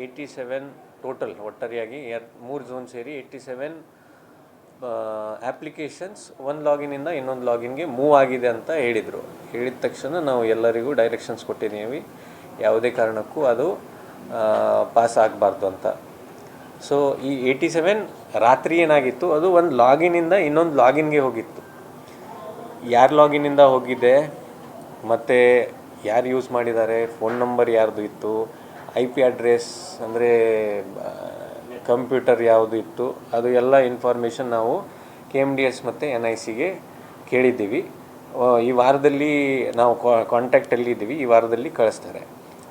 87 total ಒಟ್ಟಾರೆಯಾಗಿ 3 zone ಸೇರಿ 87 applications ಒಂದು ಲಾಗಿನಿಂದ ಇನ್ನೊಂದು ಲಾಗಿನ್ಗೆ ಮೂವ್ ಆಗಿದೆ ಅಂತ ಹೇಳಿದರು. ಹೇಳಿದ ತಕ್ಷಣ ನಾವು ಎಲ್ಲರಿಗೂ ಡೈರೆಕ್ಷನ್ಸ್ ಕೊಟ್ಟಿದ್ದೀವಿ, ಯಾವುದೇ ಕಾರಣಕ್ಕೂ ಅದು ಪಾಸ್ ಆಗಬಾರ್ದು ಅಂತ. ಸೊ ಈ 87 ರಾತ್ರಿ ಏನಾಗಿತ್ತು, ಅದು ಒಂದು ಲಾಗಿನಿಂದ ಇನ್ನೊಂದು ಲಾಗಿನ್ಗೆ ಹೋಗಿತ್ತು. ಯಾರು ಲಾಗಿನಿಂದ ಹೋಗಿದೆ ಮತ್ತು ಯಾರು ಯೂಸ್ ಮಾಡಿದ್ದಾರೆ, ಫೋನ್ ನಂಬರ್ ಯಾರ್ದು ಇತ್ತು, IP ಅಡ್ರೆಸ್ ಅಂದರೆ ಕಂಪ್ಯೂಟರ್ ಯಾವುದು ಇತ್ತು, ಅದು ಎಲ್ಲ ಇನ್ಫಾರ್ಮೇಷನ್ ನಾವು KMDS ಮತ್ತು NICಗೆ ಕೇಳಿದ್ದೀವಿ. ಈ ವಾರದಲ್ಲಿ ನಾವು ಕಾಂಟ್ಯಾಕ್ಟಲ್ಲಿ ಇದ್ದೀವಿ, ಈ ವಾರದಲ್ಲಿ ಕಳಿಸ್ತಾರೆ.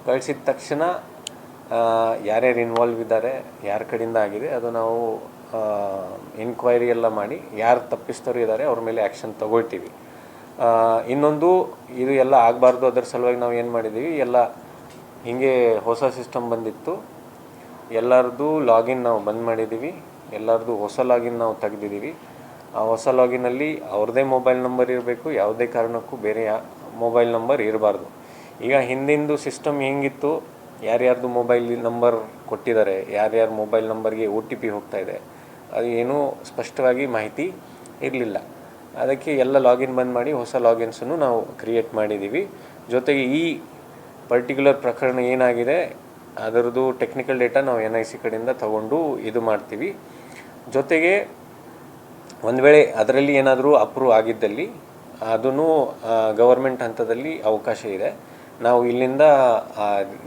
ಕಳಿಸಿದ ತಕ್ಷಣ ಯಾರ್ಯಾರು ಇನ್ವಾಲ್ವ್ ಇದ್ದಾರೆ, ಯಾರ ಕಡೆಯಿಂದ ಆಗಿದೆ ಅದು ನಾವು ಇನ್ಕ್ವೈರಿ ಎಲ್ಲ ಮಾಡಿ ಯಾರು ತಪ್ಪಿಸ್ತರು ಇದ್ದಾರೆ ಅವ್ರ ಮೇಲೆ ಆ್ಯಕ್ಷನ್ ತಗೊಳ್ತೀವಿ. ಇನ್ನೊಂದು ಇದು ಎಲ್ಲ ಆಗಬಾರ್ದು, ಅದರ ಸಲುವಾಗಿ ನಾವು ಏನು ಮಾಡಿದ್ದೀವಿ, ಎಲ್ಲ ಹೀಗೆ ಹೊಸ ಸಿಸ್ಟಮ್ ಬಂದಿತ್ತು, ಎಲ್ಲರದ್ದು ಲಾಗಿನ್ ನಾವು ಬಂದ್ ಮಾಡಿದ್ದೀವಿ, ಎಲ್ಲರದ್ದು ಹೊಸ ಲಾಗಿನ್ ನಾವು ತೆಗೆದಿದ್ದೀವಿ. ಆ ಹೊಸ ಲಾಗಿನಲ್ಲಿ ಅವ್ರದ್ದೇ ಮೊಬೈಲ್ ನಂಬರ್ ಇರಬೇಕು, ಯಾವುದೇ ಕಾರಣಕ್ಕೂ ಬೇರೆ ಮೊಬೈಲ್ ನಂಬರ್ ಇರಬಾರ್ದು. ಈಗ ಹಿಂದಿಂದು ಸಿಸ್ಟಮ್ ಹೆಂಗಿತ್ತು, ಯಾರ್ಯಾರ್ದು ಮೊಬೈಲ್ ನಂಬರ್ ಕೊಟ್ಟಿದ್ದಾರೆ, ಯಾರ್ಯಾರ ಮೊಬೈಲ್ ನಂಬರ್ಗೆ OTP ಹೋಗ್ತಾಯಿದೆ, ಅದು ಏನೂ ಸ್ಪಷ್ಟವಾಗಿ ಮಾಹಿತಿ ಇರಲಿಲ್ಲ. ಅದಕ್ಕೆ ಎಲ್ಲ ಲಾಗಿನ್ ಬಂದ್ ಮಾಡಿ ಹೊಸ ಲಾಗಿನ್ಸನ್ನು ನಾವು ಕ್ರಿಯೇಟ್ ಮಾಡಿದ್ದೀವಿ. ಜೊತೆಗೆ ಈ ಪರ್ಟಿಕ್ಯುಲರ್ ಪ್ರಕರಣ ಏನಾಗಿದೆ ಅದರದ್ದು ಟೆಕ್ನಿಕಲ್ ಡೇಟಾ ನಾವು NIC ಕಡೆಯಿಂದ ತಗೊಂಡು ಇದು ಮಾಡ್ತೀವಿ. ಜೊತೆಗೆ ಒಂದು ವೇಳೆ ಅದರಲ್ಲಿ ಏನಾದರೂ ಅಪ್ರೂವ್ ಆಗಿದ್ದಲ್ಲಿ ಅದನ್ನು ಗವರ್ಮೆಂಟ್ ಹಂತದಲ್ಲಿ ಅವಕಾಶ ಇದೆ. ನಾವು ಇಲ್ಲಿಂದ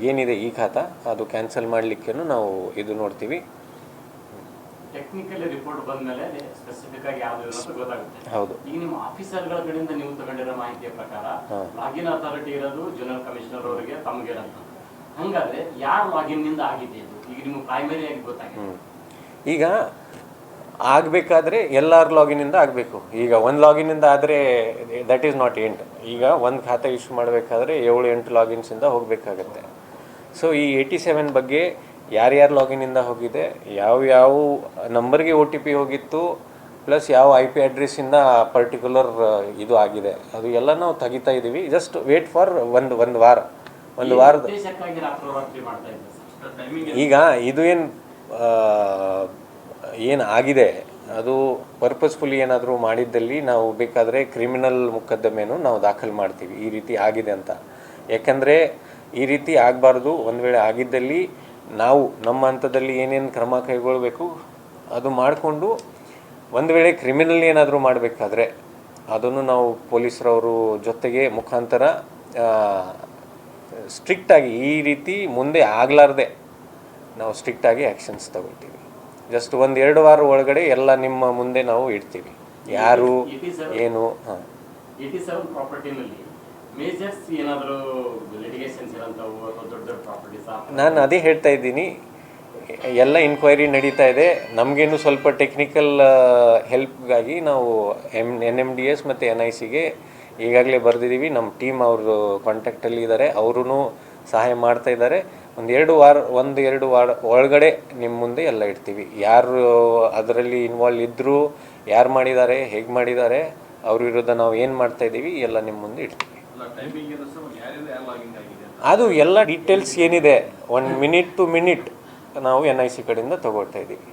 ಏನಿದೆ ಈ ಖಾತಾ ಅದು ಕ್ಯಾನ್ಸಲ್ ಮಾಡಲಿಕ್ಕೇನು ನಾವು ಇದು ನೋಡ್ತೀವಿ. ಟೆಕ್ನಿಕಲ್ ರಿಪೋರ್ಟ್ ಬಂದಮೇಲೆ ಸ್ಪೆಸಿಫಿಕ್ ಆಗಿ ಯಾವುದು ಅಂತ ಗೊತ್ತಾಗುತ್ತೆ. ಹೌದು. ಈಗ ನಿಮ್ಮ ಆಫೀಸರ್ಗಳ ಕಡೆಯಿಂದ ನೀವು ತಗೊಂಡಿರೋ ಮಾಹಿತಿಯ ಪ್ರಕಾರ ಲಾಗಿನ್ ಅಥಾರಿಟಿ ಇರೋದು ಜನರಲ್ ಕಮಿಷನರ್ ಅವರಿಗೆ ತಮಗೆ ಅಂತ. ಹಂಗಾದ್ರೆ ಯಾರು ಲಾಗಿನ್ ನಿಂದ ಆಗಿದೆ ಇದು ಈಗ ನಿಮ್ಗೆ ಪ್ರೈಮರಿ ಆಗಿ ಗೊತ್ತಾಗಿದೆ. ಈಗ ಆಗಬೇಕಾದ್ರೆ ಎಲ್ಲರ ಲಾಗಿನಿಂದ ಆಗಬೇಕು. ಈಗ ಒಂದು ಲಾಗಿನಿಂದ ಆದರೆ ದಟ್ ಈಸ್ ನಾಟ್ ಎಂಡ್. ಈಗ ಒಂದು ಖಾತೆ ಇಶ್ಯೂ ಮಾಡಬೇಕಾದ್ರೆ 7-8 ಲಾಗಿನ್ಸಿಂದ ಹೋಗಬೇಕಾಗತ್ತೆ. ಸೊ ಈ 87 ಬಗ್ಗೆ ಯಾರ್ಯಾರು ಲಾಗಿನಿಂದ ಹೋಗಿದೆ, ಯಾವ ನಂಬರ್ಗೆ OTP ಹೋಗಿತ್ತು, ಪ್ಲಸ್ ಯಾವ IP ಅಡ್ರೆಸ್ಸಿಂದ ಪರ್ಟಿಕ್ಯುಲರ್ ಇದು ಆಗಿದೆ, ಅದು ಎಲ್ಲ ನಾವು ತೆಗಿತಾ ಇದ್ದೀವಿ. ಜಸ್ಟ್ ವೇಟ್ ಫಾರ್ ಒಂದು ವಾರದ. ಈಗ ಇದು ಏನು ಆಗಿದೆ ಅದು ಪರ್ಪಸ್ಫುಲಿ ಏನಾದರೂ ಮಾಡಿದ್ದಲ್ಲಿ ನಾವು ಬೇಕಾದರೆ ಕ್ರಿಮಿನಲ್ ಮೊಕದ್ದಮೆನೂ ನಾವು ದಾಖಲು ಮಾಡ್ತೀವಿ, ಈ ರೀತಿ ಆಗಿದೆ ಅಂತ. ಯಾಕಂದರೆ ಈ ರೀತಿ ಆಗಬಾರ್ದು. ಒಂದು ವೇಳೆ ಆಗಿದ್ದಲ್ಲಿ ನಾವು ನಮ್ಮ ಹಂತದಲ್ಲಿ ಏನೇನು ಕ್ರಮ ಕೈಗೊಳ್ಳಬೇಕು ಅದು ಮಾಡಿಕೊಂಡು, ಒಂದು ವೇಳೆ ಕ್ರಿಮಿನಲ್ ಏನಾದರೂ ಮಾಡಬೇಕಾದ್ರೆ ಅದನ್ನು ನಾವು ಪೊಲೀಸರವರು ಜೊತೆಗೆ ಮುಖಾಂತರ ಸ್ಟ್ರಿಕ್ಟಾಗಿ ಈ ರೀತಿ ಮುಂದೆ ಆಗಲಾರ್ದೆ ನಾವು ಸ್ಟ್ರಿಕ್ಟಾಗಿ ಆ್ಯಕ್ಷನ್ಸ್ ತಗೊಳ್ತೀವಿ. ಜಸ್ಟ್ 1-2 ವಾರ ಒಳಗಡೆ ಎಲ್ಲ ನಿಮ್ಮ ಮುಂದೆ ನಾವು ಇಡ್ತೀವಿ, ಯಾರು ಏನು. ಹಾಂ, 87 ಪ್ರಾಪರ್ಟಿನಲ್ಲಿ ಮೇಜರ್ಸ್ ಏನಾದರೂ ಲಿಟಿಗೇಷನ್ಸ್ ಇರೋಂಥವು ಅಥವಾ ದೊಡ್ಡ ಪ್ರಾಪರ್ಟೀಸ್? ನಾನು ಅದೇ ಹೇಳ್ತಾ ಇದ್ದೀನಿ, ಎಲ್ಲ ಇನ್ಕ್ವೈರಿ ನಡೀತಾ ಇದೆ. ನಮಗೇನು ಸ್ವಲ್ಪ ಟೆಕ್ನಿಕಲ್ ಹೆಲ್ಪ್ಗಾಗಿ ನಾವು NMDS ಮತ್ತು NICಗೆ ಈಗಾಗಲೇ ಬರೆದಿದ್ದೀವಿ. ನಮ್ಮ ಟೀಮ್ ಅವರು ಕಾಂಟ್ಯಾಕ್ಟಲ್ಲಿ ಇದ್ದಾರೆ, ಅವರೂ ಸಹಾಯ ಮಾಡ್ತಾ ಇದ್ದಾರೆ. 1-2 ವಾರ ಒಳಗಡೆ ನಿಮ್ಮ ಮುಂದೆ ಎಲ್ಲ ಇಡ್ತೀವಿ. ಯಾರು ಅದರಲ್ಲಿ ಇನ್ವಾಲ್ವ್ ಇದ್ದರು, ಯಾರು ಮಾಡಿದ್ದಾರೆ, ಹೇಗೆ ಮಾಡಿದ್ದಾರೆ, ಅವ್ರ ವಿರುದ್ಧ ನಾವು ಏನು ಮಾಡ್ತಾ ಇದ್ದೀವಿ ಎಲ್ಲ ನಿಮ್ಮ ಮುಂದೆ ಇಡ್ತೀವಿ. ಅದು ಎಲ್ಲ ಡೀಟೇಲ್ಸ್ ಏನಿದೆ 1 ಮಿನಿಟ್ ಟು ಮಿನಿಟ್ ನಾವು NIC ಕಡೆಯಿಂದ ತಗೊಳ್ತಾ ಇದ್ದೀವಿ.